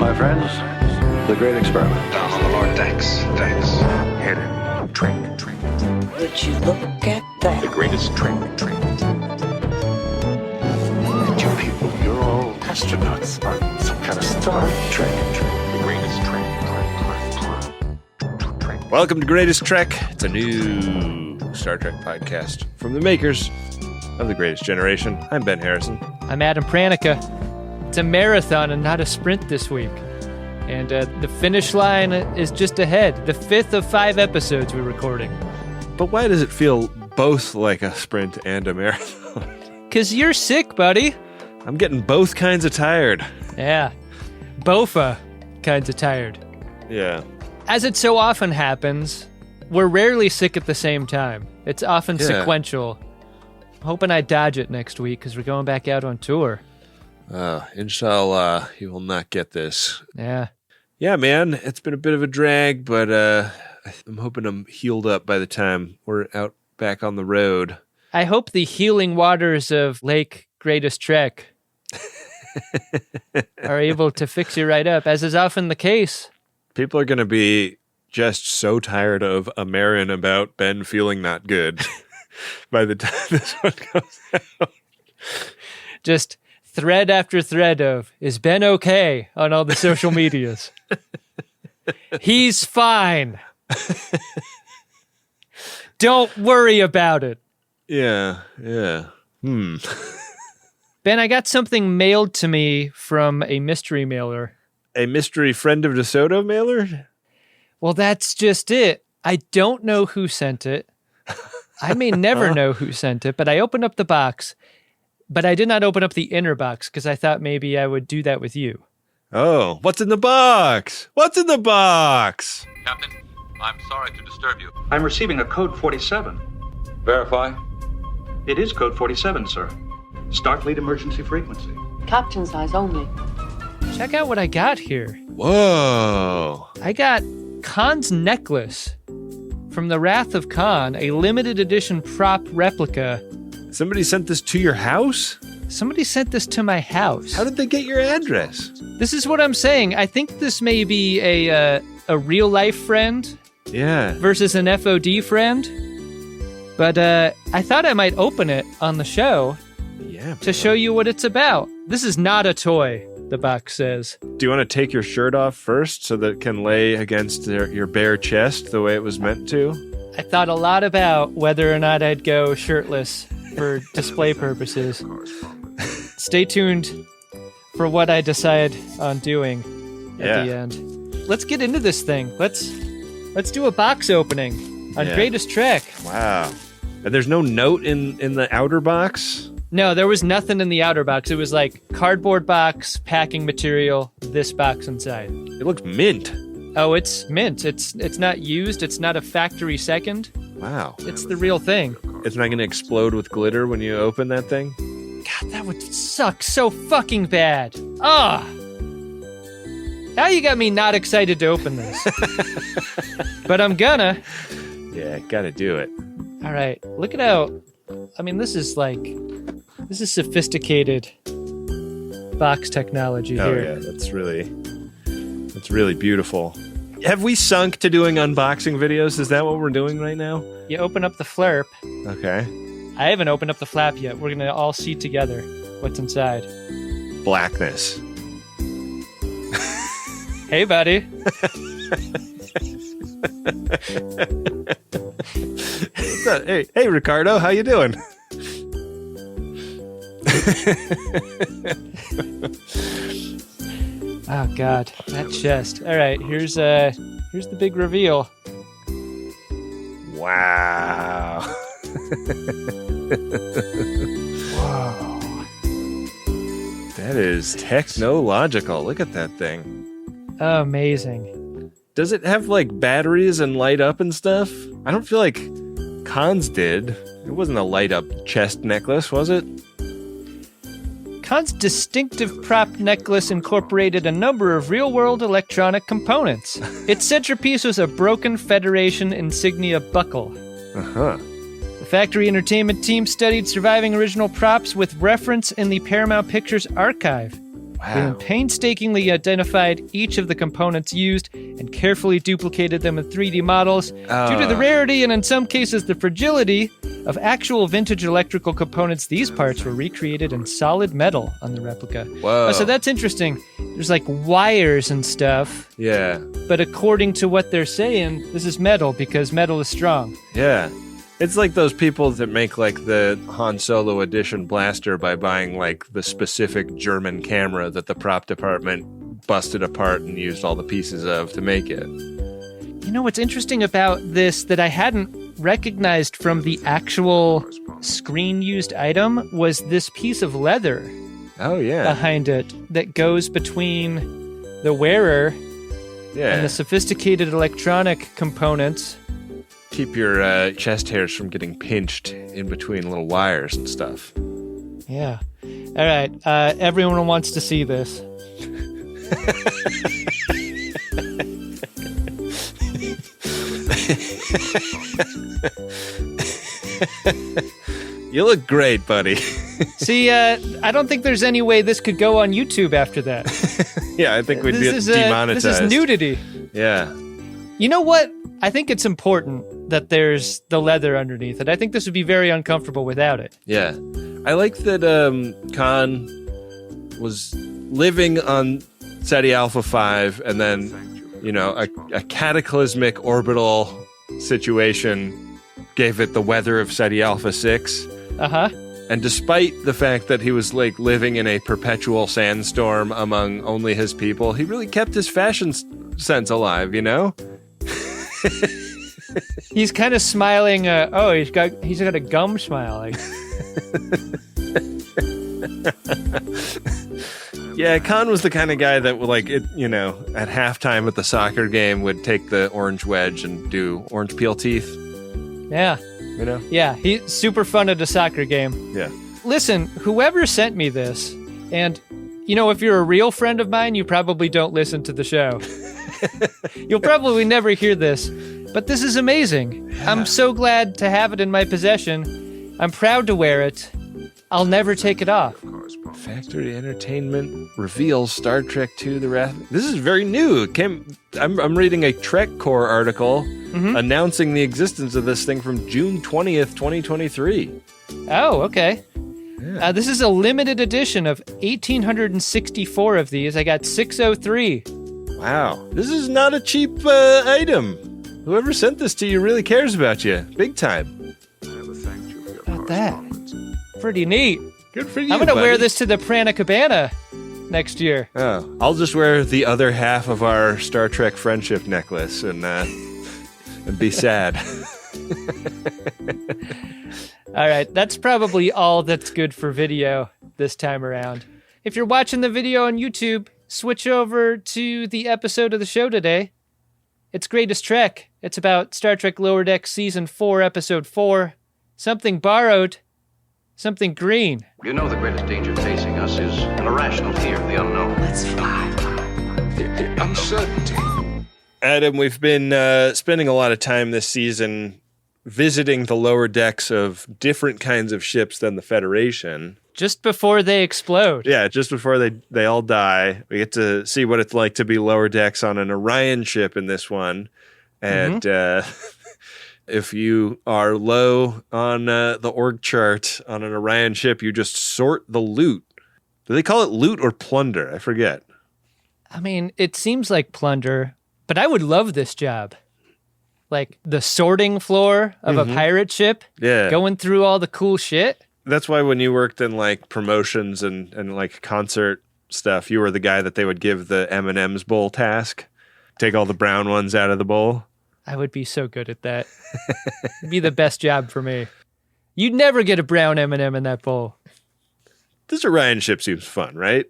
my friends, the great experiment. Down on the lower decks. Hidden trick. Would you look at that? The greatest trick. And you people, you're all astronauts on some kind of Star Trek. The greatest trick. Welcome to Greatest Trek. It's a new Star Trek podcast from the makers of The Greatest Generation. I'm Ben Harrison. I'm Adam Pranica. It's a marathon and not a sprint this week. And the finish line is just ahead. The 5th of 5 episodes we're recording. But why does it feel both like a sprint and a marathon? Because you're sick, buddy. I'm getting both kinds of tired. Yeah. Bofa kinds of tired. Yeah. As it so often happens, we're rarely sick at the same time. It's often sequential. Hoping I dodge it next week because we're going back out on tour. Inshallah, you will not get this. Yeah. Yeah, man, it's been a bit of a drag, but I'm hoping I'm healed up by the time we're out back on the road. I hope the healing waters of Lake Greatest Trek are able to fix you right up, as is often the case. People are going to be just so tired of a Marin about Ben feeling not good by the time this one comes out. Just thread after thread of, is Ben okay, on all the social medias. He's fine. Don't worry about it. Yeah. Ben, I got something mailed to me from a mystery mailer. A mystery friend of DeSoto mailer? Well, that's just it. I don't know who sent it. I may never know who sent it, but I opened up the box. But I did not open up the inner box because I thought maybe I would do that with you. Oh, what's in the box? What's in the box? Captain, I'm sorry to disturb you. I'm receiving a code 47. Verify. It is code 47, sir. Starfleet emergency frequency. Captain's eyes only. Check out what I got here. Whoa. I got Kahn's necklace from the Wrath of Kahn, a limited edition prop replica. Somebody sent this to your house? Somebody sent this to my house. How did they get your address? This is what I'm saying. I think this may be a real-life friend versus an FOD friend. But I thought I might open it on the show to show you what it's about. This is not a toy, the box says. Do you want to take your shirt off first so that it can lay against your bare chest the way it was meant to? I thought a lot about whether or not I'd go shirtless for display purposes. Stay tuned for what I decide on doing at the end. Let's get into this thing. Let's do a box opening on Greatest Trek. Wow. And there's no note in the outer box? No, there was nothing in the outer box. It was like cardboard box, packing material, this box inside. It looks mint. Oh, it's mint. It's not used. It's not a factory second. Wow. It's the real thing. It's not going to explode with glitter when you open that thing? God, that would suck so fucking bad. Ah! Now you got me not excited to open this. But I'm gonna. Yeah, gotta do it. All right, look at how... I mean, this is sophisticated box technology here. Oh, yeah, that's really beautiful. Have we sunk to doing unboxing videos? Is that what we're doing right now? You open up the flurp. Okay. I haven't opened up the flap yet. We're going to all see together what's inside. Blackness. Hey, buddy. What's up? Hey, Ricardo, how you doing? Oh God, that chest. All right, here's the big reveal. Wow. Whoa. That is technological. Look at that thing. Amazing. Does it have like batteries and light up and stuff? I don't feel like Kahn's did. It wasn't a light up chest necklace, was it? Kahn's distinctive prop necklace incorporated a number of real-world electronic components. Its centerpiece was a broken Federation insignia buckle. Uh-huh. The factory entertainment team studied surviving original props with reference in the Paramount Pictures archive. We painstakingly identified each of the components used and carefully duplicated them in 3D models. Due to the rarity and in some cases the fragility of actual vintage electrical components, these parts were recreated in solid metal on the replica. Whoa. Oh, so that's interesting. There's like wires and stuff. Yeah. But according to what they're saying, this is metal because metal is strong. Yeah. It's like those people that make like the Han Solo edition blaster by buying like the specific German camera that the prop department busted apart and used all the pieces of to make it. You know what's interesting about this that I hadn't recognized from the actual screen-used item was this piece of leather behind it that goes between the wearer and the sophisticated electronic components. Keep your chest hairs from getting pinched in between little wires and stuff. Yeah. All right. Everyone wants to see this. You look great, buddy. See, I don't think there's any way this could go on YouTube after that. Yeah, I think we'd be demonetized. This is nudity. Yeah. You know what? I think it's important that there's the leather underneath it. I think this would be very uncomfortable without it. Yeah. I like that Kahn was living on SETI Alpha 5 and then, you know, a cataclysmic orbital situation gave it the weather of SETI Alpha 6. Uh-huh. And despite the fact that he was like living in a perpetual sandstorm among only his people, he really kept his fashion sense alive, you know? He's kind of smiling. He's got a gum smile. Like. Yeah, Kahn was the kind of guy that would like it. You know, at halftime at the soccer game, would take the orange wedge and do orange peel teeth. Yeah, you know. Yeah, he's super fun at a soccer game. Yeah. Listen, whoever sent me this, and you know, if you're a real friend of mine, you probably don't listen to the show. You'll probably never hear this, but this is amazing. Yeah. I'm so glad to have it in my possession. I'm proud to wear it. I'll never take it off. Factory Entertainment reveals Star Trek II: The Wrath. This is very new. I'm reading a Trek Core article announcing the existence of this thing from June 20th, 2023. Oh, okay. Yeah. This is a limited edition of 1,864 of these. I got 603. Wow. This is not a cheap item. Whoever sent this to you really cares about you. Big time. How about that? Pretty neat. Good for you, I'm going to buddy. wear this to the Prana Cabana next year. Oh, I'll just wear the other half of our Star Trek friendship necklace and be sad. All right, that's probably all that's good for video this time around. If you're watching the video on YouTube, switch over to the episode of the show today. It's Greatest Trek. It's about Star Trek Lower Decks Season 4, Episode 4. Something borrowed, something green. You know the greatest danger facing us is an irrational fear of the unknown. Let's fly. Uncertainty. Adam, we've been spending a lot of time this season visiting the lower decks of different kinds of ships than the Federation. Just before they explode. Yeah, just before they all die. We get to see what it's like to be lower decks on an Orion ship in this one. And if you are low on the org chart on an Orion ship, you just sort the loot. Do they call it loot or plunder? I forget. I mean, it seems like plunder, but I would love this job. Like the sorting floor of a pirate ship. Yeah. Going through all the cool shit. That's why when you worked in like promotions and like concert stuff, you were the guy that they would give the M&M's bowl task. Take all the brown ones out of the bowl. I would be so good at that. It'd be the best job for me. You'd never get a brown M&M in that bowl. This Orion ship seems fun, right?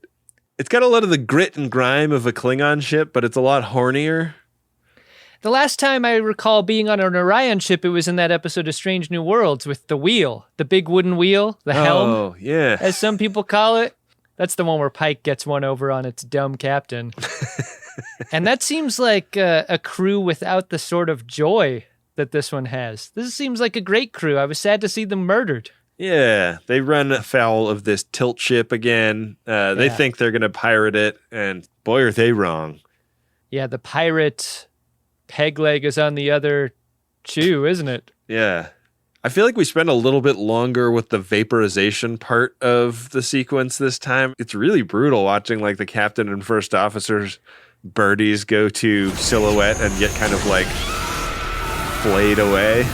It's got a lot of the grit and grime of a Klingon ship, but it's a lot hornier. The last time I recall being on an Orion ship, it was in that episode of Strange New Worlds with the wheel, the big wooden wheel, the helm. Oh, yeah. As some people call it. That's the one where Pike gets one over on its dumb captain. And that seems like a crew without the sort of joy that this one has. This seems like a great crew. I was sad to see them murdered. Yeah, they run afoul of this tilt ship again. They think they're going to pirate it, and boy, are they wrong. Yeah, the pirate peg leg is on the other shoe, isn't it? Yeah. I feel like we spent a little bit longer with the vaporization part of the sequence this time. It's really brutal watching like the captain and first officer's birdies go to silhouette and get kind of like flayed away.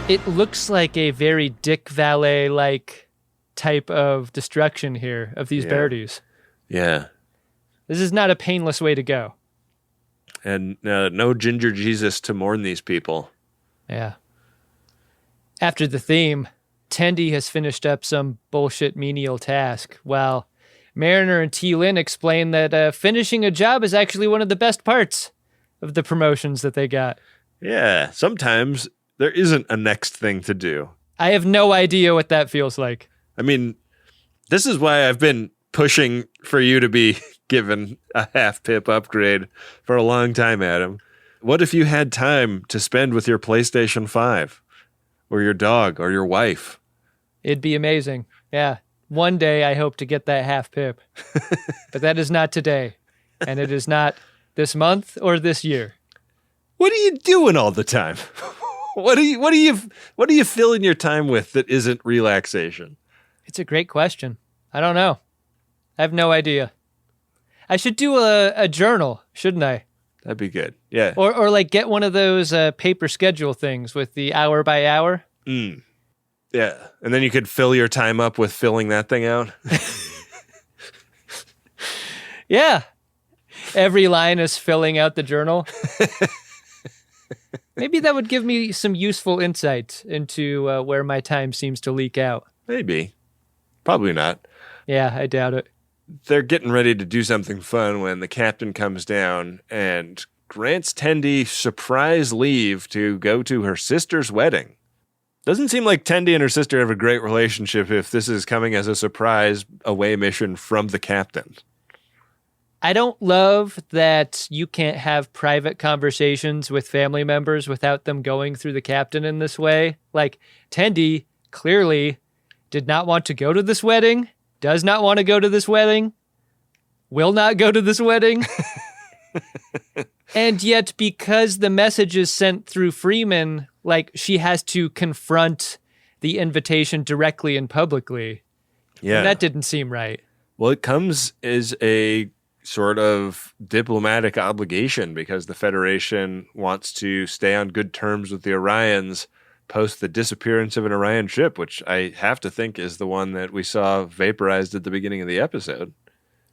It looks like a very Dick Valet-like type of destruction here of these birdies. Yeah. This is not a painless way to go. And no Ginger Jesus to mourn these people. Yeah. After the theme, Tendi has finished up some bullshit menial task, while Mariner and T-Lin explain that finishing a job is actually one of the best parts of the promotions that they got. Yeah, sometimes there isn't a next thing to do. I have no idea what that feels like. I mean, this is why I've been pushing for you to be given a half pip upgrade for a long time, Adam. What if you had time to spend with your PlayStation 5 or your dog or your wife? It'd be amazing. Yeah. One day I hope to get that half pip. But that is not today. And it is not this month or this year. What are you doing all the time? What are you filling your time with that isn't relaxation? It's a great question. I don't know. I have no idea. I should do a journal, shouldn't I? That'd be good. Yeah. Or like get one of those paper schedule things with the hour by hour. Yeah. And then you could fill your time up with filling that thing out. Yeah. Every line is filling out the journal. Maybe that would give me some useful insight into where my time seems to leak out. Maybe. Probably not. Yeah, I doubt it. They're getting ready to do something fun when the captain comes down and grants Tendi surprise leave to go to her sister's wedding. Doesn't seem like Tendi and her sister have a great relationship if this is coming as a surprise away mission from the captain. I don't love that you can't have private conversations with family members without them going through the captain in this way. Like, Tendi clearly did not want to go to this wedding, does not want to go to this wedding, will not go to this wedding. And yet, because the message is sent through Freeman, like, she has to confront the invitation directly and publicly. Yeah. And that didn't seem right. Well, it comes as a sort of diplomatic obligation because the Federation wants to stay on good terms with the Orions post the disappearance of an Orion ship, which I have to think is the one that we saw vaporized at the beginning of the episode.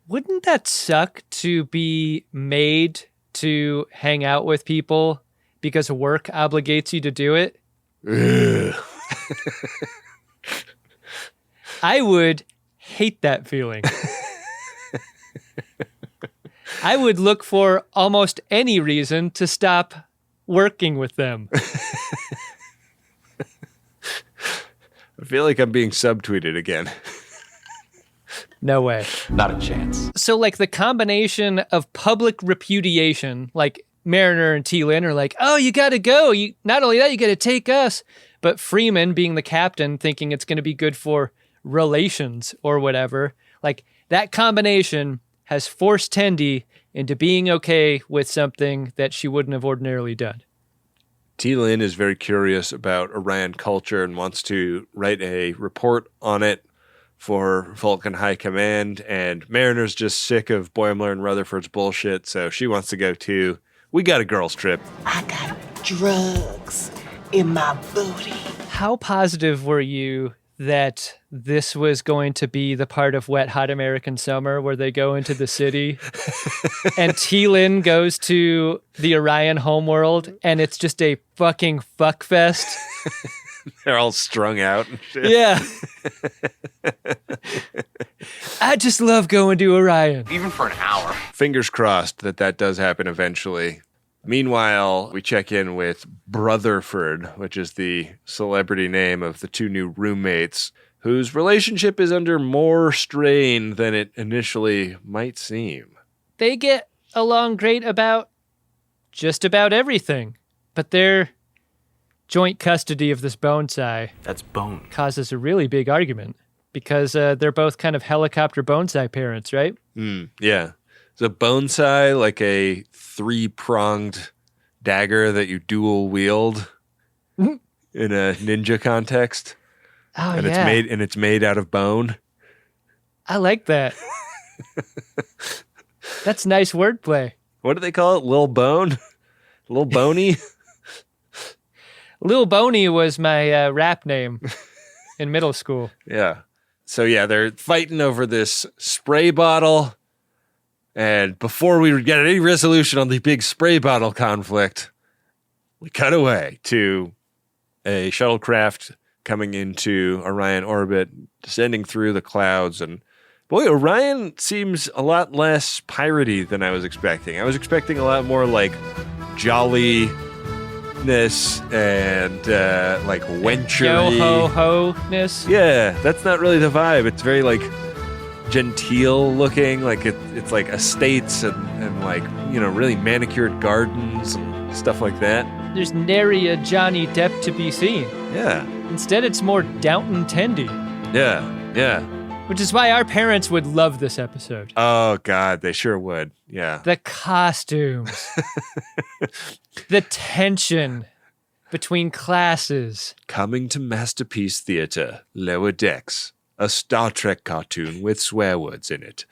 Wouldn't that suck to be made to hang out with people because work obligates you to do it? I would hate that feeling. I would look for almost any reason to stop working with them. I feel like I'm being subtweeted again. No way. Not a chance. So, like, the combination of public repudiation, like Mariner and T-Lin are like, oh, you gotta go. Not only that, you gotta take us. But Freeman, being the captain, thinking it's gonna be good for relations or whatever, like, that combination has forced Tendi into being okay with something that she wouldn't have ordinarily done. T-Lin is very curious about Orion culture and wants to write a report on it for Vulcan High Command, and Mariner's just sick of Boimler and Rutherford's bullshit, so she wants to go too. We got a girls' trip. I got drugs in my booty. How positive were you that this was going to be the part of Wet Hot American Summer where they go into the city and T-Lin goes to the Orion homeworld and it's just a fucking fuck fest? They're all strung out and shit. Yeah. I just love going to Orion. Even for an hour. Fingers crossed that does happen eventually. Meanwhile, we check in with Brutherford, which is the celebrity name of the two new roommates, whose relationship is under more strain than it initially might seem. They get along great about just about everything, but they're joint custody of this bonsai That's bone. causes a really big argument because they're both kind of helicopter bonsai parents, right? Yeah. Is a bonsai like a 3-pronged dagger that you dual wield in a ninja context? Oh, and yeah. it's made out of bone. I like that. That's nice wordplay. What do they call it? Lil Bone? Lil Boney? Lil Boney was my rap name in middle school. Yeah. So yeah, they're fighting over this spray bottle. And before we get any resolution on the big spray bottle conflict, we cut away to a shuttlecraft coming into Orion orbit, descending through the clouds. And boy, Orion seems a lot less piratey than I was expecting. I was expecting a lot more like jolliness and like wenchery. Yo-ho-ho-ness. Yeah, that's not really the vibe. It's very like genteel looking, like it's like estates and like, you know, really manicured gardens and stuff like that. There's nary a Johnny Depp to be seen. Yeah. Instead, it's more Downton Tendi. Yeah. Which is why our parents would love this episode. Oh, God, they sure would. Yeah. The costumes. The tension between classes. Coming to Masterpiece Theater, Lower Decks, a Star Trek cartoon with swear words in it.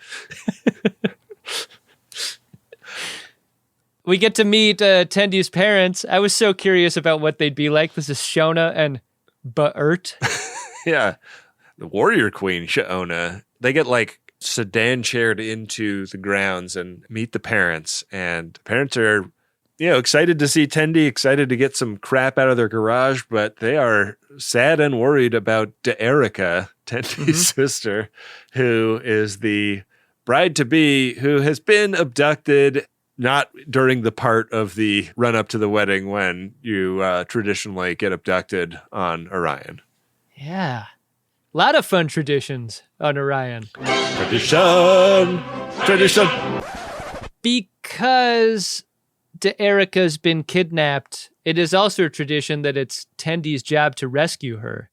We get to meet Tendi's parents. I was so curious about what they'd be like. This is Shona and Baert. Yeah. The Warrior Queen, Shona, they get like sedan chaired into the grounds and meet the parents. And the parents are, you know, excited to see Tendi, excited to get some crap out of their garage, but they are sad and worried about Erica, Tendi's sister, who is the bride-to-be who has been abducted, not during the part of the run-up to the wedding when you traditionally get abducted on Orion. Yeah. A lot of fun traditions on Orion. Tradition! Because Erica's been kidnapped, it is also a tradition that it's Tendi's job to rescue her.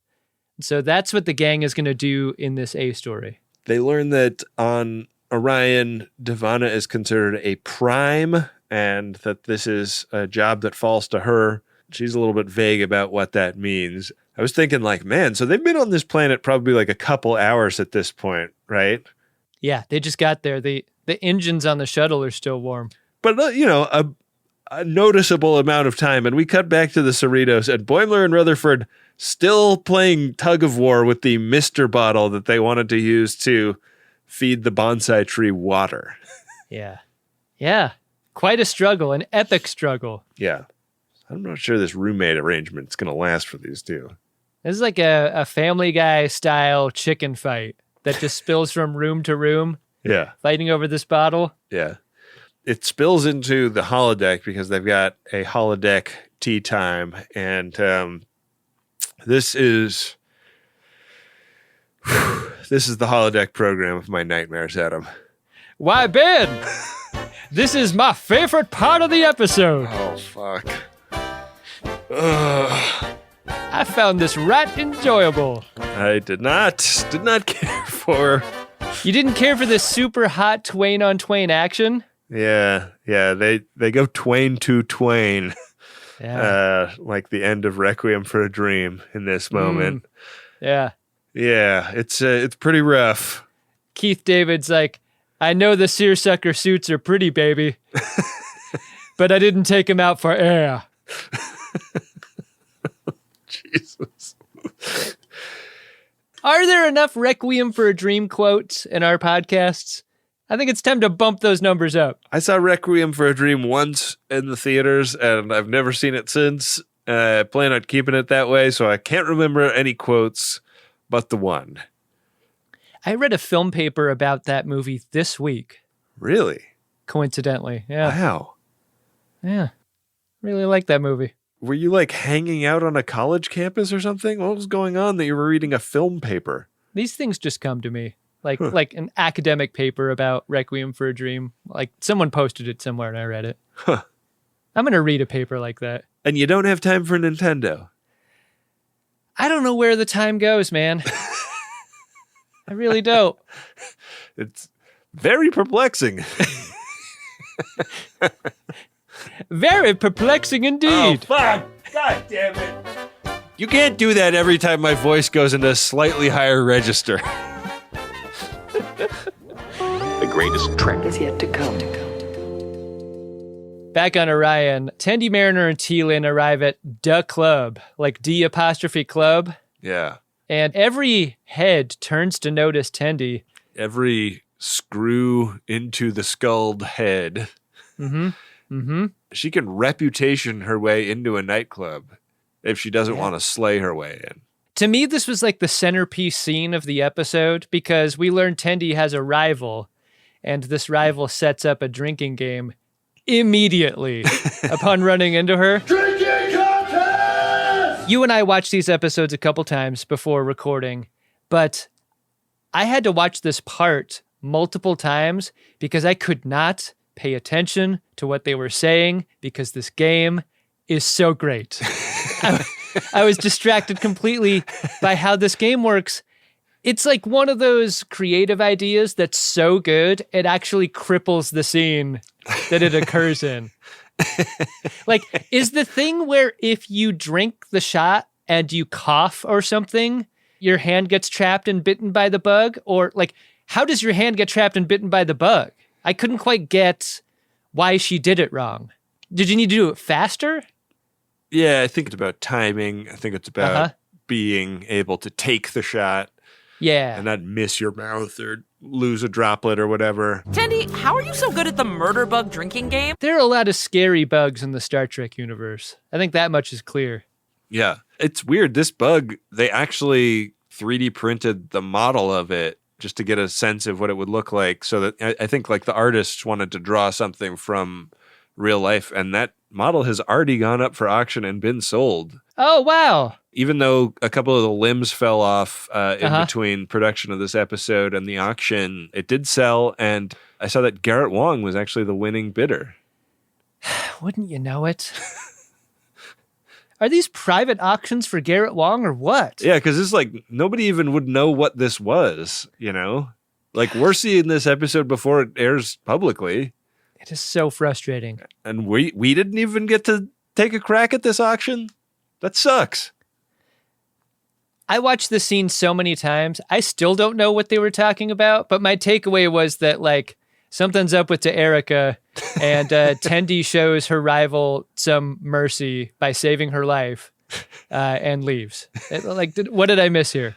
So that's what the gang is going to do in this A story. They learn that on Orion, Divana is considered a prime and that this is a job that falls to her. She's a little bit vague about what that means. I was thinking like, man, so they've been on this planet probably like a couple hours at this point, right? Yeah, they just got there. The engines on the shuttle are still warm. But, you know, a noticeable amount of time. And we cut back to the Cerritos and Boimler and Rutherford still playing tug of war with the Mr. bottle that they wanted to use to feed the bonsai tree water. Yeah. Yeah. Quite a struggle, an epic struggle. Yeah. I'm not sure this roommate arrangement is going to last for these two. This is like a Family Guy style chicken fight that just spills from room to room. Yeah. Fighting over this bottle. Yeah. It spills into the holodeck because they've got a holodeck tea time. And this is the holodeck program of my nightmares, Adam. Why, Ben? This is my favorite part of the episode. Oh, fuck. I found this right enjoyable. I did not care for. You didn't care for this super hot Twain on Twain action? Yeah, they go Twain to Twain. Yeah. Like the end of Requiem for a Dream in this moment. Yeah. Yeah, it's pretty rough. Keith David's like, I know the seersucker suits are pretty, baby, but I didn't take them out for air. Jesus. Are there enough Requiem for a Dream quotes in our podcasts? I think it's time to bump those numbers up. I saw Requiem for a Dream once in the theaters, and I've never seen it since. I plan on keeping it that way, so I can't remember any quotes but the one. I read a film paper about that movie this week. Really? Coincidentally, yeah. Wow. Yeah. Really like that movie. Were you like hanging out on a college campus or something? What was going on that you were reading a film paper? These things just come to me. Like an academic paper about Requiem for a Dream. Like someone posted it somewhere and I read it. Huh. I'm going to read a paper like that. And you don't have time for Nintendo. I don't know where the time goes, man. I really don't. It's very perplexing. Very perplexing indeed. Oh, fuck. God damn it. You can't do that every time my voice goes into a slightly higher register. The greatest trick Is yet to come. Back on Orion, Tendi, Mariner, and Teal'c arrive at the club, like D''club. Yeah. And every head turns to notice Tendi. Every screw into the skulled head. She can reputation her way into a nightclub if she doesn't want to slay her way in. To me, this was like the centerpiece scene of the episode because we learned Tendi has a rival, and this rival sets up a drinking game immediately upon running into her. Drinking contest! You and I watched these episodes a couple times before recording, but I had to watch this part multiple times because I could not pay attention to what they were saying because this game is so great. I was distracted completely by how this game works. It's like one of those creative ideas that's so good, it actually cripples the scene that it occurs in. Like, is the thing where if you drink the shot and you cough or something, your hand gets trapped and bitten by the bug? Or, like, how does your hand get trapped and bitten by the bug? I couldn't quite get why she did it wrong. Did you need to do it faster? Yeah, I think it's about timing. I think it's about being able to take the shot. Yeah. And not miss your mouth or lose a droplet or whatever. Tendi, how are you so good at the murder bug drinking game? There are a lot of scary bugs in the Star Trek universe. I think that much is clear. Yeah. It's weird. This bug, they actually 3D printed the model of it just to get a sense of what it would look like. So that I think like the artists wanted to draw something from real life. And that model has already gone up for auction and been sold. Oh, wow. Even though a couple of the limbs fell off in between production of this episode and the auction, it did sell. And I saw that Garrett Wang was actually the winning bidder. Wouldn't you know it? Are these private auctions for Garrett Wang or what? Yeah, because it's like nobody even would know what this was, you know? Like we're seeing this episode before it airs publicly. It is so frustrating. And we didn't even get to take a crack at this auction? That sucks. I watched this scene so many times. I still don't know what they were talking about, but my takeaway was that, like, something's up with Erica, and Tendi shows her rival some mercy by saving her life and leaves. What did I miss here?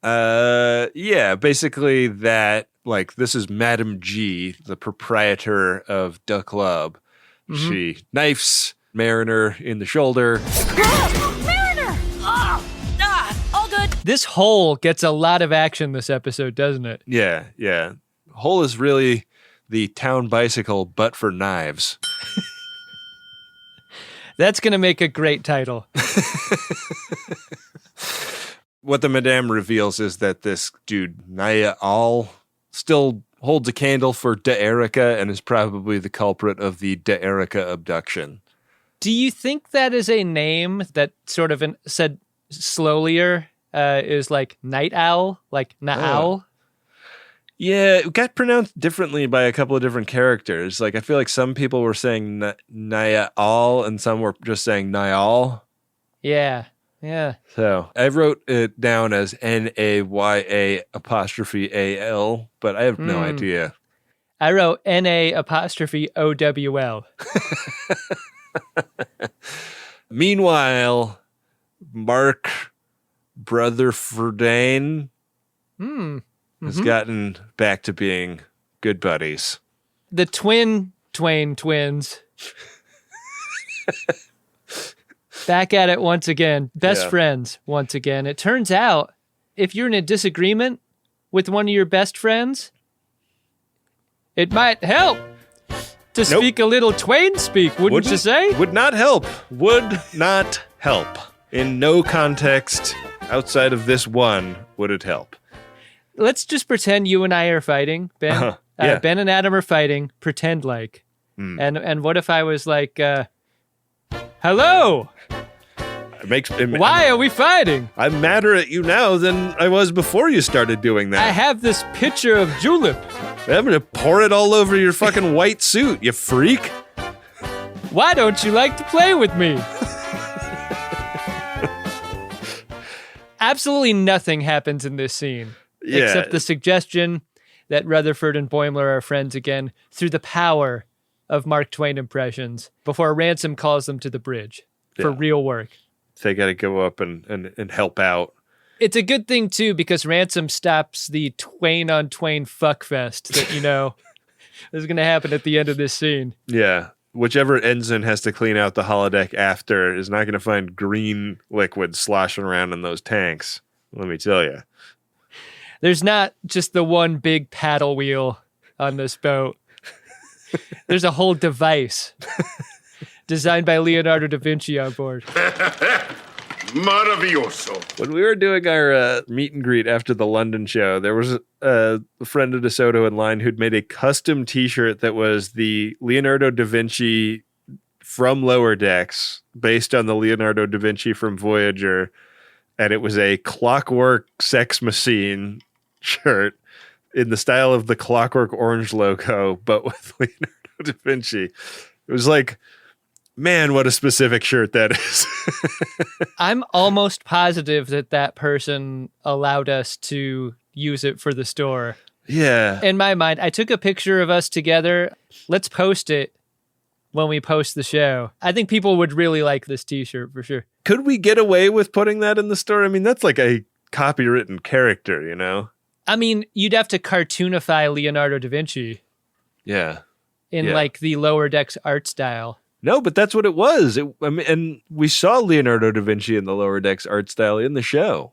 Yeah, basically that, like, this is Madam G, the proprietor of the club. Mm-hmm. She knifes Mariner in the shoulder. Mariner! All good. This hole gets a lot of action this episode, doesn't it? Yeah. Hole is really the town bicycle, but for knives. That's going to make a great title. What the Madame reveals is that this dude, Naya Al, still holds a candle for Erica and is probably the culprit of the Erica abduction. Do you think that is a name that sort of said slowlier is like night owl, like Na'al? Yeah, it got pronounced differently by a couple of different characters. Like, I feel like some people were saying Nayal and some were just saying Nayal. Yeah. So I wrote it down as Naya''AL, but I have no idea. I wrote NA''OWL. Meanwhile, Mark Brutherford has gotten back to being good buddies. The Twain twins. Back at it once again. Best friends once again. It turns out, if you're in a disagreement with one of your best friends, it might help to speak a little Twain speak, wouldn't you say? Would not help. Would not help. In no context outside of this one would it help. Let's just pretend you and I are fighting, Ben. Yeah. Ben and Adam are fighting. Pretend like. And what if I was like, hello? Why are we fighting? I'm madder at you now than I was before you started doing that. I have this picture of Julep. I'm gonna pour it all over your fucking white suit, you freak. Why don't you like to play with me? Absolutely nothing happens in this scene except the suggestion that Rutherford and Boimler are friends again through the power of Mark Twain impressions before Ransom calls them to the bridge for real work. They got to go up and help out. It's a good thing, too, because Ransom stops the Twain on Twain fuckfest that, is going to happen at the end of this scene. Yeah. Whichever ensign has to clean out the holodeck after is not going to find green liquid sloshing around in those tanks. Let me tell you. There's not just the one big paddle wheel on this boat. There's a whole device designed by Leonardo da Vinci on board. Maravilloso. When we were doing our meet and greet after the London show, there was a friend of DeSoto in line who'd made a custom T-shirt that was the Leonardo da Vinci from Lower Decks, based on the Leonardo da Vinci from Voyager, and it was a Clockwork Sex Machine shirt in the style of the Clockwork Orange logo, but with Leonardo da Vinci. It was like, man, what a specific shirt that is. I'm almost positive that person allowed us to use it for the store. Yeah. In my mind, I took a picture of us together. Let's post it when we post the show. I think people would really like this T-shirt for sure. Could we get away with putting that in the store? I mean, that's like a copywritten character, I mean, you'd have to cartoonify Leonardo da Vinci. Yeah. In like the Lower Decks art style. No, but that's what it was. And we saw Leonardo da Vinci in the Lower Decks art style in the show.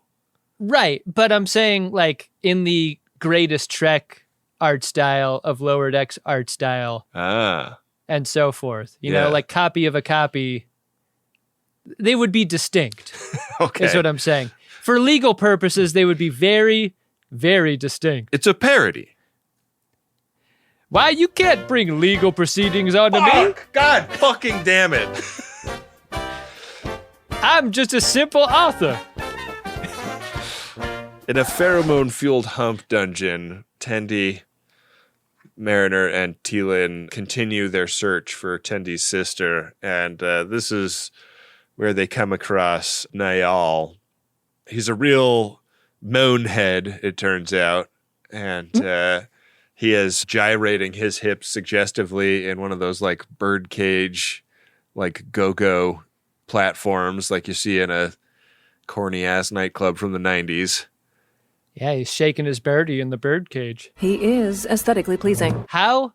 Right. But I'm saying like in the Greatest Trek art style of Lower Decks art style. And so forth. You know, like copy of a copy. They would be distinct. Okay. Is what I'm saying. For legal purposes, they would be very, very distinct. It's a parody. Why you can't bring legal proceedings onto me? God fucking damn it. I'm just a simple author. In a pheromone-fueled hump dungeon, Tendi, Mariner, and Teelin continue their search for Tendi's sister, and this is where they come across Niall. He's a real moanhead, it turns out, and he is gyrating his hips suggestively in one of those like birdcage, like go-go platforms like you see in a corny-ass nightclub from the 90s. Yeah, he's shaking his birdie in the birdcage. He is aesthetically pleasing. How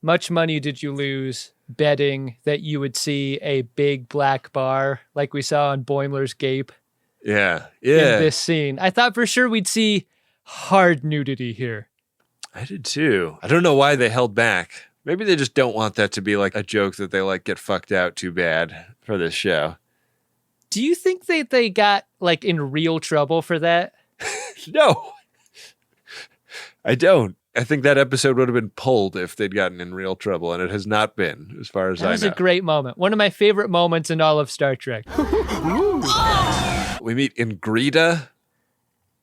much money did you lose betting that you would see a big black bar like we saw on Boimler's Gape? Yeah. In this scene. I thought for sure we'd see hard nudity here. I did too. I don't know why they held back. Maybe they just don't want that to be like a joke that they like get fucked out too bad for this show. Do you think they got like in real trouble for that? No. I don't. I think that episode would have been pulled if they'd gotten in real trouble, and it has not been, as far as I know. That was a great moment. One of my favorite moments in all of Star Trek. We meet Ingrida,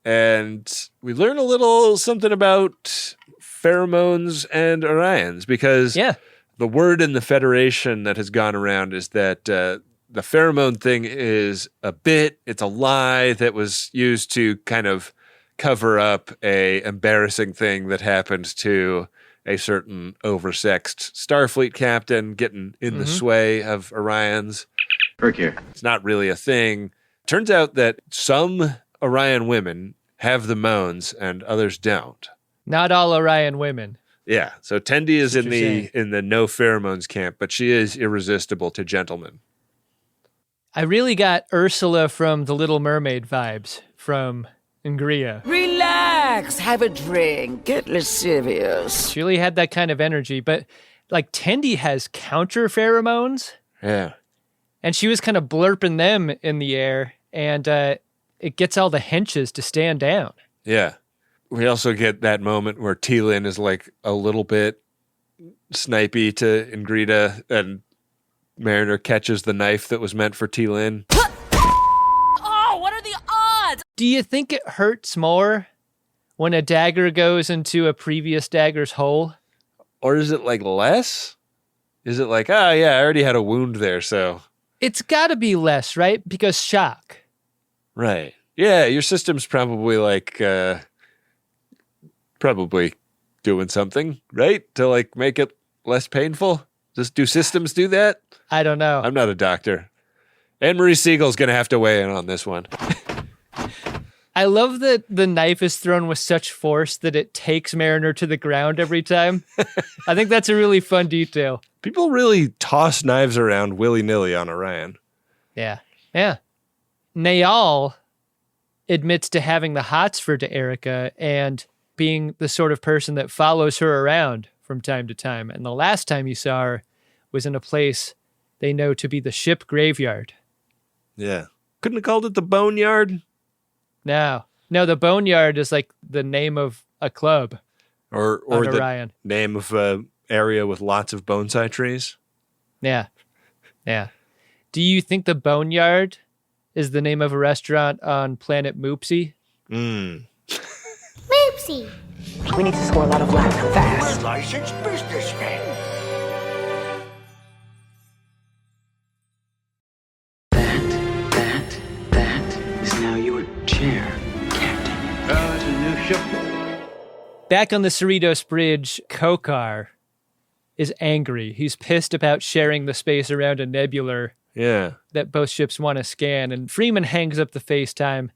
and we learn a little something about pheromones and Orions, because the word in the Federation that has gone around is that the pheromone thing is a bit, it's a lie that was used to kind of cover up a embarrassing thing that happened to a certain oversexed Starfleet captain getting in the sway of Orions. Here. It's not really a thing. Turns out that some Orion women have the moans and others don't. Not all Orion women. Yeah, so Tendi is in the no pheromones camp, but she is irresistible to gentlemen. I really got Ursula from The Little Mermaid vibes from Ingria. Relax, have a drink, get lascivious. She really had that kind of energy, but like Tendi has counter pheromones. Yeah. And she was kind of blurping them in the air, and it gets all the henches to stand down. Yeah. We also get that moment where Teelin is like a little bit snipey to Ingrida, and Mariner catches the knife that was meant for Teelin. Do you think it hurts more when a dagger goes into a previous dagger's hole? Or is it like less? Is it like, oh yeah, I already had a wound there, so. It's got to be less, right? Because shock. Right. Yeah, your system's probably like, probably doing something, right? To like make it less painful? Do systems do that? I don't know. I'm not a doctor. Anne-Marie Siegel's going to have to weigh in on this one. I love that the knife is thrown with such force that it takes Mariner to the ground every time. I think that's a really fun detail. People really toss knives around willy-nilly on Orion. Yeah. Yeah. Nayal admits to having the hots for Erica and being the sort of person that follows her around from time to time. And the last time you saw her was in a place they know to be the ship graveyard. Yeah. Couldn't have called it the Boneyard? No, the Boneyard is like the name of a club. Or the Orion. Name of an area with lots of bonsai trees? Yeah. Yeah. Do you think the Boneyard is the name of a restaurant on planet Moopsy? Moopsy. We need to score a lot of laps fast. We're licensed businessmen. That is now your chair, Captain. Well, it's a new ship. Back on the Cerritos Bridge, Kokar is angry. He's pissed about sharing the space around a nebular that both ships want to scan. And Freeman hangs up the FaceTime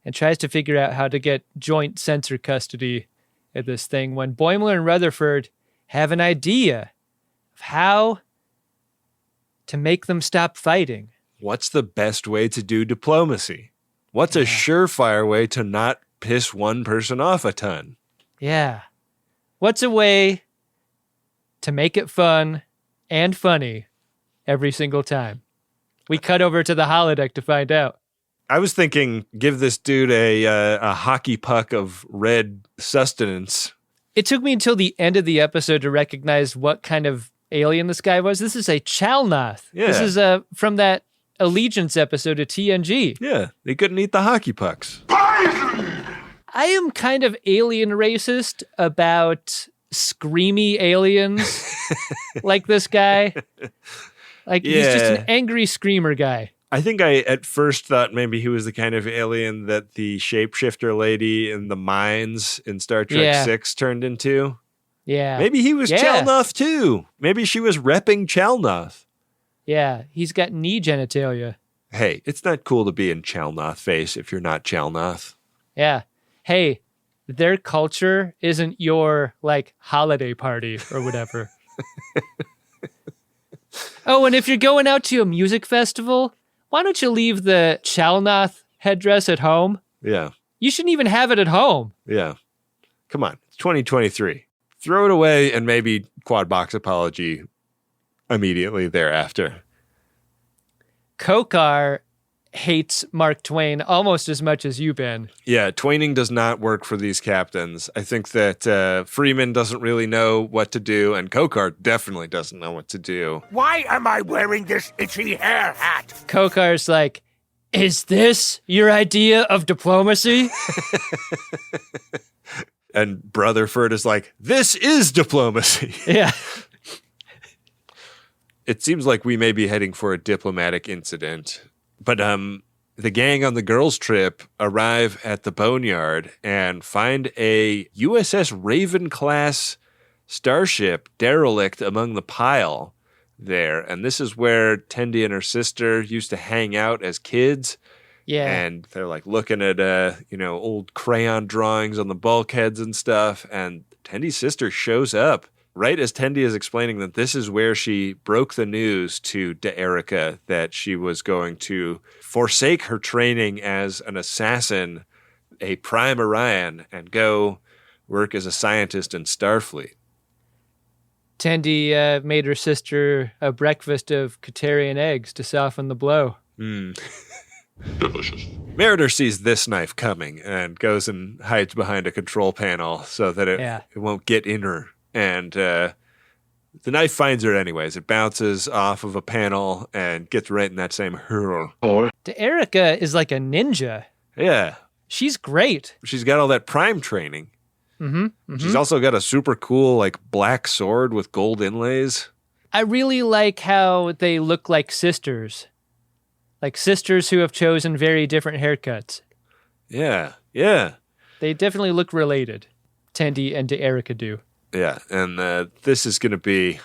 and tries to figure out how to get joint sensor custody at this thing when Boimler and Rutherford have an idea of how to make them stop fighting. What's the best way to do diplomacy? What's a surefire way to not piss one person off a ton? Yeah. What's a way to make it fun and funny every single time? We cut over to the holodeck to find out. I was thinking, give this dude a hockey puck of red sustenance. It took me until the end of the episode to recognize what kind of alien this guy was. This is a Chalnoth. Yeah. This is from that Allegiance episode of TNG. Yeah, they couldn't eat the hockey pucks. I am kind of alien racist about screamy aliens like this guy. Like, he's just an angry screamer guy. I think I at first thought maybe he was the kind of alien that the shapeshifter lady in the mines in Star Trek 6 turned into. Yeah. Maybe he was Chalnoth too. Maybe she was repping Chalnoth. Yeah, he's got knee genitalia. Hey, it's not cool to be in Chalnoth face if you're not Chalnoth. Yeah. Hey, their culture isn't your, like, holiday party or whatever. Oh, and if you're going out to a music festival, why don't you leave the Chalnoth headdress at home? Yeah. You shouldn't even have it at home. Yeah. Come on. It's 2023. Throw it away and maybe quad box apology immediately thereafter. Kokar hates Mark Twain almost as much as you, Ben. Yeah, Twaining does not work for these captains. I think that Freeman doesn't really know what to do, and Kokar definitely doesn't know what to do. Why am I wearing this itchy hair hat? Kokar's like, is this your idea of diplomacy? And Brutherford is like, this is diplomacy. Yeah. It seems like we may be heading for a diplomatic incident. But the gang on the girls' trip arrive at the Boneyard and find a USS Raven-class starship derelict among the pile there. And this is where Tendi and her sister used to hang out as kids. Yeah. And they're like looking at, old crayon drawings on the bulkheads and stuff. And Tendi's sister shows up right as Tendi is explaining that this is where she broke the news to Erica that she was going to forsake her training as an assassin, a prime Orion, and go work as a scientist in Starfleet. Tendi made her sister a breakfast of Katarian eggs to soften the blow. Delicious. Mariner sees this knife coming and goes and hides behind a control panel so that it won't get in her. And the knife finds her anyways. It bounces off of a panel and gets right in that same hurl. Erica is like a ninja. Yeah. She's great. She's got all that prime training. Mm-hmm. She's also got a super cool, like, black sword with gold inlays. I really like how they look like sisters. Like sisters who have chosen very different haircuts. Yeah, yeah. They definitely look related. Tendi and Erica do. Yeah, and this is going to be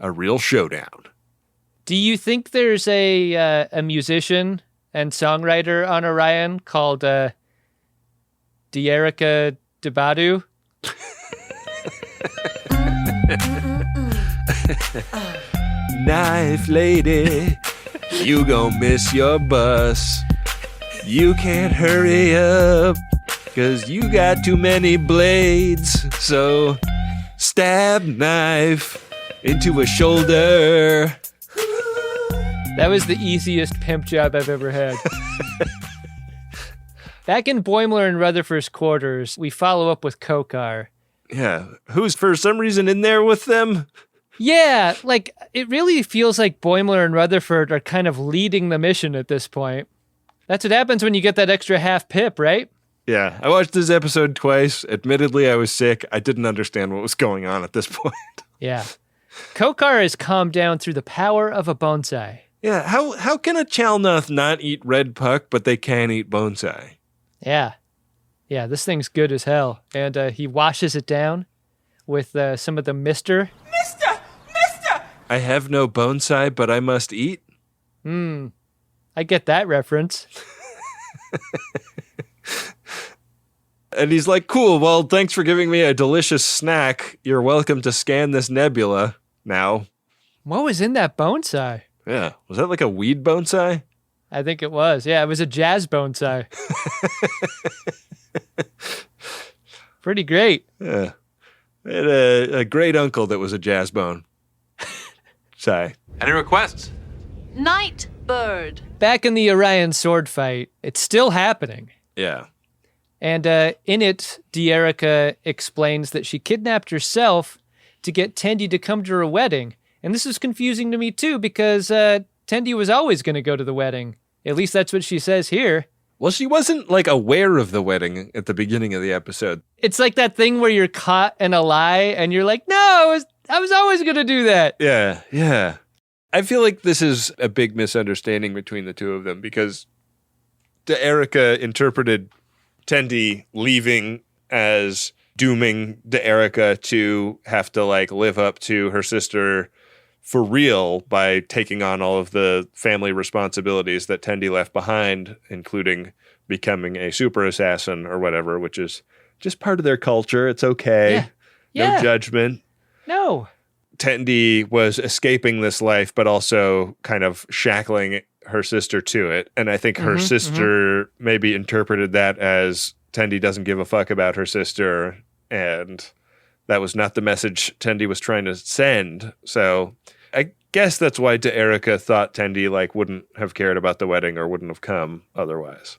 a real showdown. Do you think there's a musician and songwriter on Orion called Erica Debadu? Knife lady, you gon' miss your bus. You can't hurry up, 'cause you got too many blades. So stab knife into a shoulder. That was the easiest pimp job I've ever had. Back in Boimler and Rutherford's quarters, we follow up with Kokar. Yeah, who's for some reason in there with them? Yeah, like, it really feels like Boimler and Rutherford are kind of leading the mission at this point. That's what happens when you get that extra half pip, right? Yeah, I watched this episode twice. Admittedly, I was sick. I didn't understand what was going on at this point. Yeah. Kokar is calmed down through the power of a bonsai. Yeah, how can a Chalnoth not eat red puck, but they can eat bonsai? Yeah. Yeah, this thing's good as hell. And he washes it down with some of the Mister. Mister! I have no bonsai, but I must eat? I get that reference. And he's like, cool, well, thanks for giving me a delicious snack. You're welcome to scan this nebula now. What was in that bonsai? Yeah, was that like a weed bonsai? I think it was. Yeah, it was a jazz bonsai. Pretty great. Yeah. I had a great uncle that was a jazz bone. Sigh. Any requests? Night bird. Back in the Orion sword fight, it's still happening. Yeah. And in it, Erica explains that she kidnapped herself to get Tendi to come to her wedding. And this is confusing to me too, because Tendi was always going to go to the wedding. At least that's what she says here. Well, she wasn't, like, aware of the wedding at the beginning of the episode. It's like that thing where you're caught in a lie and you're like, no, I was always going to do that. Yeah, yeah. I feel like this is a big misunderstanding between the two of them because Erica interpreted Tendi leaving as dooming Erica to have to, like, live up to her sister for real by taking on all of the family responsibilities that Tendi left behind, including becoming a super assassin or whatever, which is just part of their culture. It's okay. Yeah. No judgment. No. Tendi was escaping this life, but also kind of shackling her sister to it. And I think her sister maybe interpreted that as Tendi doesn't give a fuck about her sister, and that was not the message Tendi was trying to send. So I guess that's why Erica thought Tendi, like, wouldn't have cared about the wedding or wouldn't have come otherwise.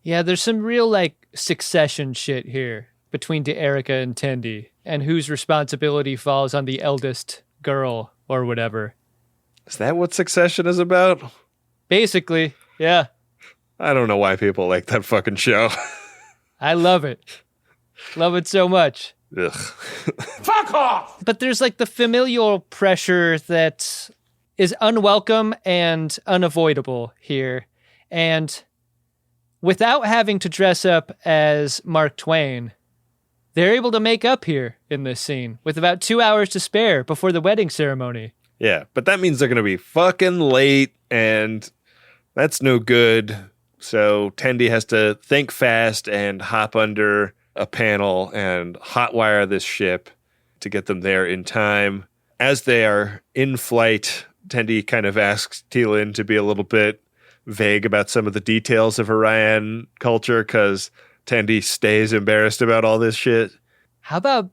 Yeah, there's some real, like, succession shit here between Erica and Tendi, and whose responsibility falls on the eldest girl or whatever. Is that what Succession is about? Basically, yeah. I don't know why people like that fucking show. I love it. Love it so much. Ugh. Fuck off! But there's, like, the familial pressure that is unwelcome and unavoidable here. And without having to dress up as Mark Twain, they're able to make up here in this scene with about 2 hours to spare before the wedding ceremony. Yeah, but that means they're going to be fucking late, and that's no good. So Tendi has to think fast and hop under a panel and hotwire this ship to get them there in time. As they are in flight, Tendi kind of asks Tila to be a little bit vague about some of the details of Orion culture because Tendi stays embarrassed about all this shit. How about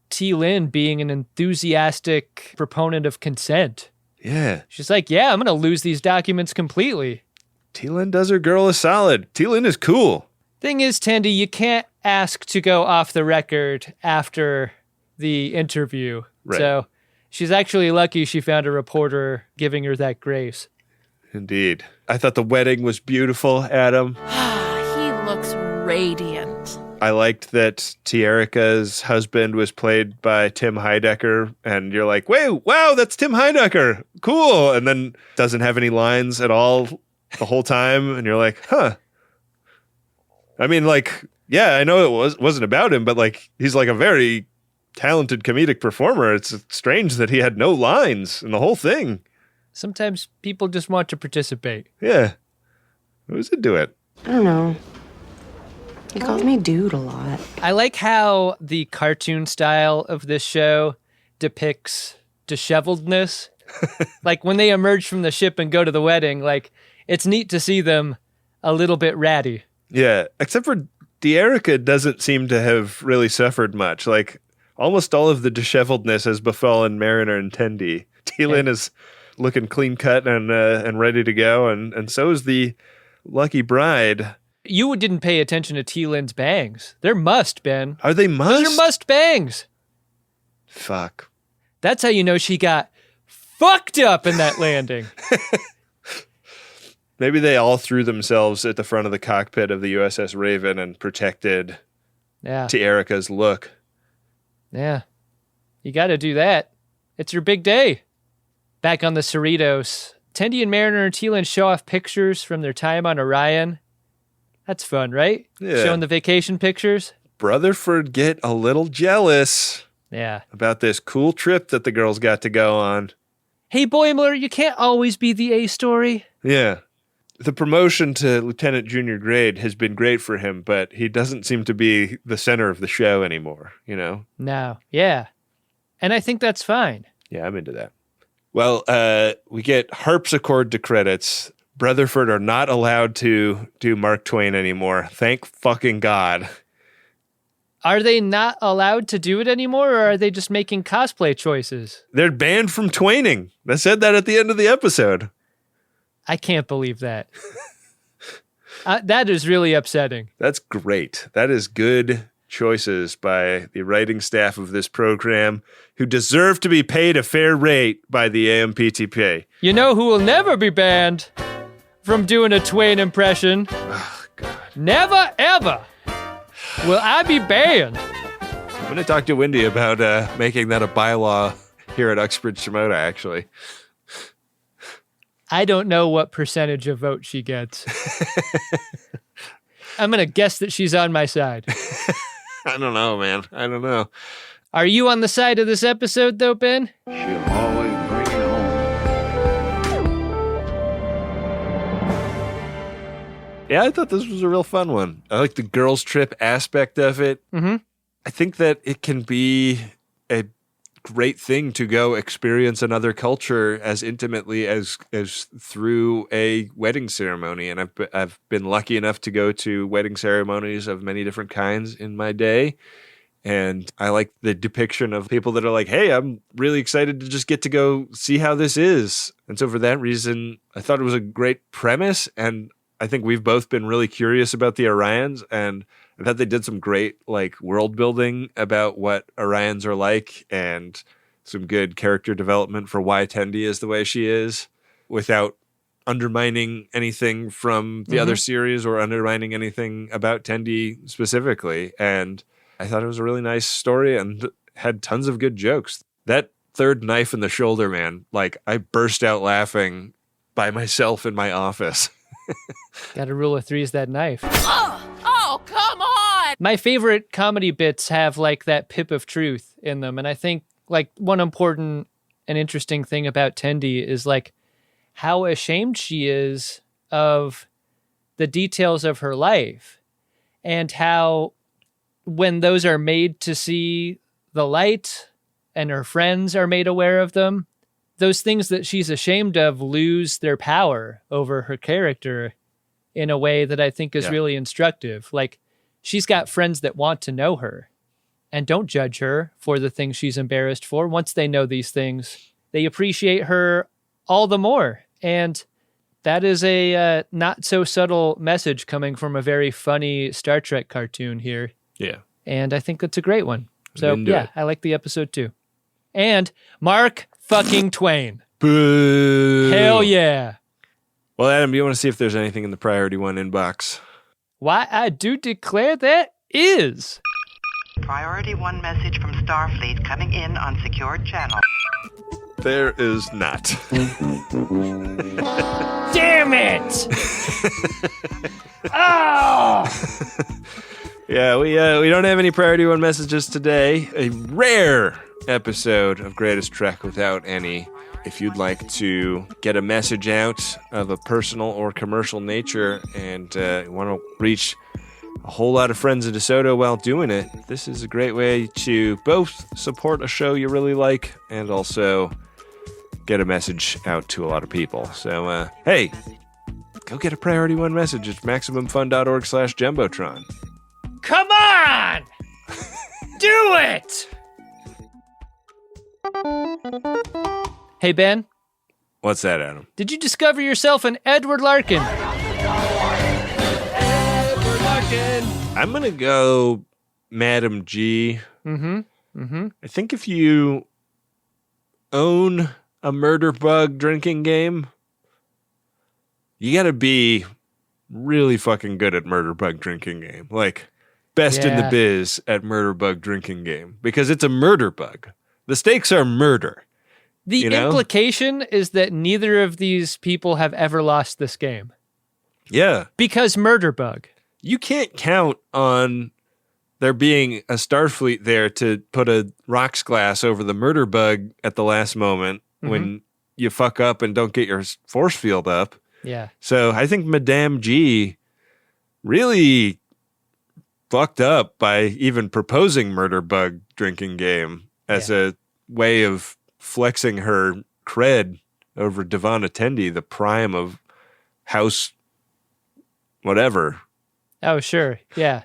T-Lin being an enthusiastic proponent of consent? Yeah. She's like, yeah, I'm going to lose these documents completely. T-Lin does her girl a solid. T-Lin is cool. Thing is, Tendi, you can't ask to go off the record after the interview. Right. So she's actually lucky she found a reporter giving her that grace. Indeed. I thought the wedding was beautiful, Adam. He looks radiant. I liked that Tierica's husband was played by Tim Heidecker, and you're like, wait, wow, that's Tim Heidecker. Cool. And then doesn't have any lines at all the whole time. And you're like, huh. I mean, like, yeah, I know it wasn't about him, but like, he's like a very talented comedic performer. It's strange that he had no lines in the whole thing. Sometimes people just want to participate. Yeah. What does it do it? I don't know. He calls me dude a lot. I like how the cartoon style of this show depicts disheveledness. Like when they emerge from the ship and go to the wedding, like it's neat to see them a little bit ratty. Yeah, except for Tierica doesn't seem to have really suffered much. Like almost all of the disheveledness has befallen Mariner and Tendi. Teal'c is looking clean cut and ready to go, and so is the lucky bride. You didn't pay attention to Teal'c's bangs. They're mussed, Ben. Are they mussed? Those are mussed bangs. Fuck. That's how you know she got fucked up in that landing. Maybe they all threw themselves at the front of the cockpit of the USS Raven and protected Tierica's look. Yeah. You got to do that. It's your big day. Back on the Cerritos, Tendi and Mariner and Teal'c show off pictures from their time on Orion. That's fun, right? Yeah. Showing the vacation pictures. Brutherford get a little jealous. Yeah. About this cool trip that the girls got to go on. Hey, Boimler, you can't always be the A story. Yeah. The promotion to Lieutenant Junior grade has been great for him, but he doesn't seem to be the center of the show anymore, you know? No. Yeah. And I think that's fine. Yeah, I'm into that. Well, we get harpsichord to credits. Brutherford are not allowed to do Mark Twain anymore. Thank fucking God. Are they not allowed to do it anymore, or are they just making cosplay choices? They're banned from Twaining. They said that at the end of the episode. I can't believe that. That is really upsetting. That's great. That is good choices by the writing staff of this program, who deserve to be paid a fair rate by the AMPTP. You know who will never be banned from doing a Twain impression? Oh, God. Never, ever will I be banned. I'm going to talk to Wendy about making that a bylaw here at Uxbridge Shimoda, actually. I don't know what percentage of vote she gets. I'm going to guess that she's on my side. I don't know, man. I don't know. Are you on the side of this episode, though, Ben? She'll always bring it home. Yeah, I thought this was a real fun one. I like the girls' trip aspect of it. Mm-hmm. I think that it can be a great thing to go experience another culture as intimately as through a wedding ceremony. And I've been lucky enough to go to wedding ceremonies of many different kinds in my day. And I like the depiction of people that are like, hey, I'm really excited to just get to go see how this is. And so for that reason, I thought it was a great premise. And I think we've both been really curious about the Orions, and I thought they did some great like world building about what Orions are like, and some good character development for why Tendi is the way she is, without undermining anything from the other series or undermining anything about Tendi specifically. And I thought it was a really nice story and had tons of good jokes. That third knife in the shoulder, man, like I burst out laughing by myself in my office. Got a rule of threes that knife. Oh, come on! My favorite comedy bits have like that pip of truth in them. And I think like one important and interesting thing about Tendi is like how ashamed she is of the details of her life, and how when those are made to see the light and her friends are made aware of them, those things that she's ashamed of lose their power over her character in a way that I think is really instructive. Like, she's got friends that want to know her and don't judge her for the things she's embarrassed for. Once they know these things, they appreciate her all the more. And that is a not so subtle message coming from a very funny Star Trek cartoon here. Yeah. And I think that's a great one. So yeah, it. I like the episode too. And Mark fucking Twain. Boo. Hell yeah. Well, Adam, do you want to see if there's anything in the priority one inbox? Why, I do declare there is. Priority 1 message from Starfleet coming in on secured channel. There is not. Damn it! Oh! Yeah, we don't have any priority 1 messages today. A rare episode of Greatest Trek without any. If you'd like to get a message out of a personal or commercial nature and want to reach a whole lot of friends of DeSoto while doing it, this is a great way to both support a show you really like and also get a message out to a lot of people. So, hey, go get a priority 1 message at MaximumFun.org/Jumbotron. Come on! Do it! Hey, Ben. What's that, Adam? Did you discover yourself an Edward Larkin? Edward Larkin! I'm going to go Madam G. I think if you own a murder bug drinking game, you got to be really fucking good at murder bug drinking game. Like, best in the biz at murder bug drinking game. Because it's a murder bug. The stakes are murder. The implication is that neither of these people have ever lost this game. Yeah. Because murder bug. You can't count on there being a Starfleet there to put a rocks glass over the murder bug at the last moment when you fuck up and don't get your force field up. Yeah. So I think Madame G really fucked up by even proposing murder bug drinking game as a way of flexing her cred over Devon Tendi, the prime of house whatever. Oh, sure. Yeah.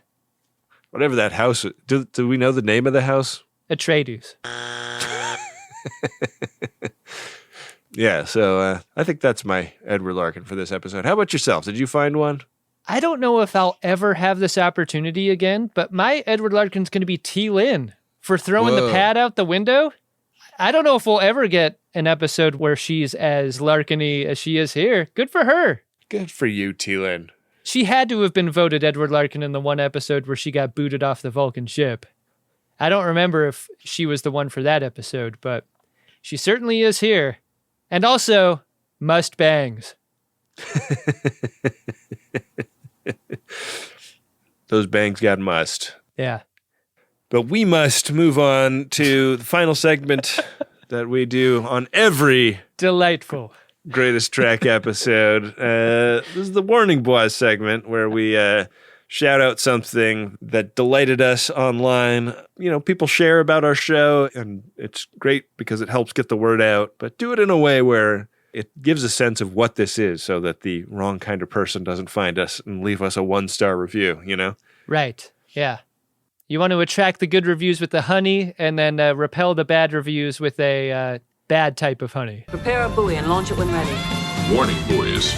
Whatever that house. Do we know the name of the house? Atreides. Yeah, so I think that's my Edward Larkin for this episode. How about yourself? Did you find one? I don't know if I'll ever have this opportunity again, but my Edward Larkin's going to be T. Lynn for throwing the pad out the window. I don't know if we'll ever get an episode where she's as Larkin-y as she is here. Good for her. Good for you, T. Lynn. She had to have been voted Edward Larkin in the one episode where she got booted off the Vulcan ship. I don't remember if she was the one for that episode, but she certainly is here. And also, must bangs. Those bangs got must. Yeah. But we must move on to the final segment that we do on every delightful Greatest Trek episode. This is the Warning Boys segment where we shout out something that delighted us online. You know, people share about our show, and it's great because it helps get the word out, but do it in a way where it gives a sense of what this is so that the wrong kind of person doesn't find us and leave us a 1-star review, you know? Right. Yeah. You want to attract the good reviews with the honey and then repel the bad reviews with a bad type of honey. Prepare a buoy and launch it when ready. Warning buoys.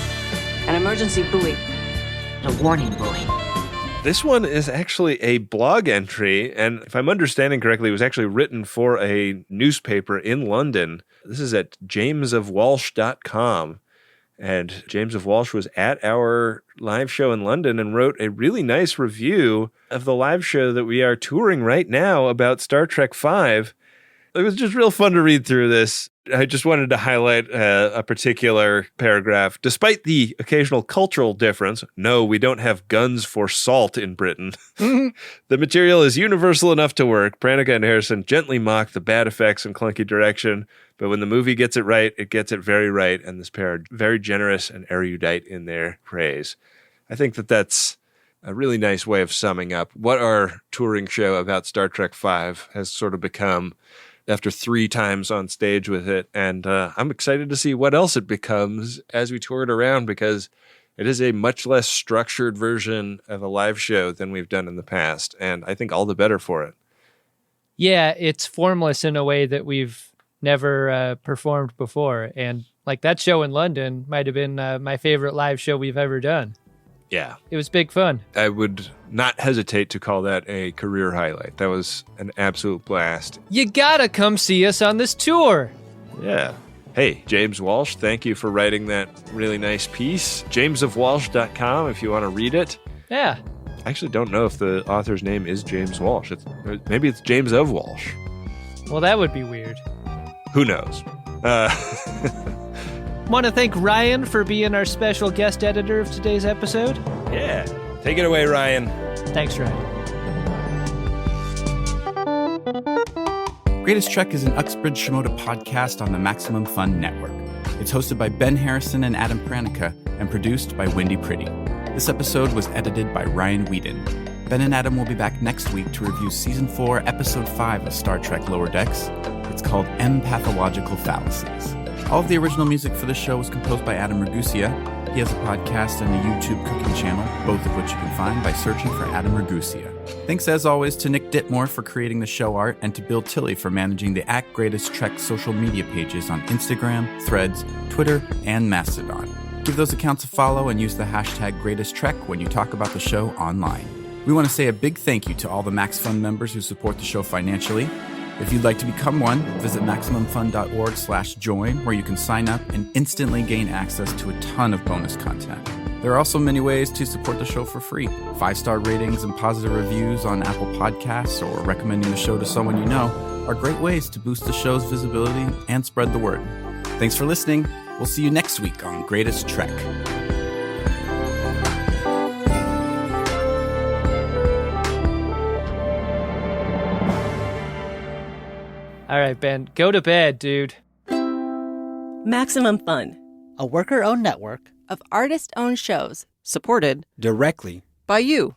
An emergency buoy. A warning buoy. This one is actually a blog entry, and if I'm understanding correctly, it was actually written for a newspaper in London. This is at jamesofwalsh.com. And James of Walsh was at our live show in London and wrote a really nice review of the live show that we are touring right now about Star Trek V. It was just real fun to read through this. I just wanted to highlight a particular paragraph. Despite the occasional cultural difference, no, we don't have guns for salt in Britain. The material is universal enough to work. Pranica and Harrison gently mock the bad effects and clunky direction, but when the movie gets it right, it gets it very right, and this pair are very generous and erudite in their praise. I think that that's a really nice way of summing up what our touring show about Star Trek V has sort of become after 3 times on stage with it. And I'm excited to see what else it becomes as we tour it around, because it is a much less structured version of a live show than we've done in the past. And I think all the better for it. Yeah, it's formless in a way that we've never performed before. And like that show in London might have been my favorite live show we've ever done. Yeah. It was big fun. I would not hesitate to call that a career highlight. That was an absolute blast. You gotta come see us on this tour. Yeah. Hey, James Walsh, thank you for writing that really nice piece. jamesofwalsh.com if you want to read it. Yeah. I actually don't know if the author's name is James Walsh. Maybe it's James of Walsh. Well, that would be weird. Who knows? Want to thank Ryan for being our special guest editor of today's episode. Yeah. Take it away, Ryan. Thanks, Ryan. Greatest Trek is an Uxbridge Shimoda podcast on the Maximum Fun Network. It's hosted by Ben Harrison and Adam Pranica and produced by Wendy Pretty. This episode was edited by Ryan Whedon. Ben and Adam will be back next week to review Season 4, Episode 5 of Star Trek Lower Decks. It's called Empathological Fallacies. All of the original music for this show was composed by Adam Ragusia. He has a podcast and a YouTube cooking channel, both of which you can find by searching for Adam Ragusia. Thanks as always to Nick Ditmore for creating the show art and to Bill Tilley for managing the @GreatestTrek social media pages on Instagram, Threads, Twitter, and Mastodon. Give those accounts a follow and use the hashtag #GreatestTrek when you talk about the show online. We want to say a big thank you to all the Max Fun members who support the show financially. If you'd like to become one, visit MaximumFun.org/join, where you can sign up and instantly gain access to a ton of bonus content. There are also many ways to support the show for free. 5-star ratings and positive reviews on Apple Podcasts or recommending the show to someone you know are great ways to boost the show's visibility and spread the word. Thanks for listening. We'll see you next week on Greatest Trek. All right, Ben, go to bed, dude. Maximum Fun, a worker-owned network of artist-owned shows supported directly by you.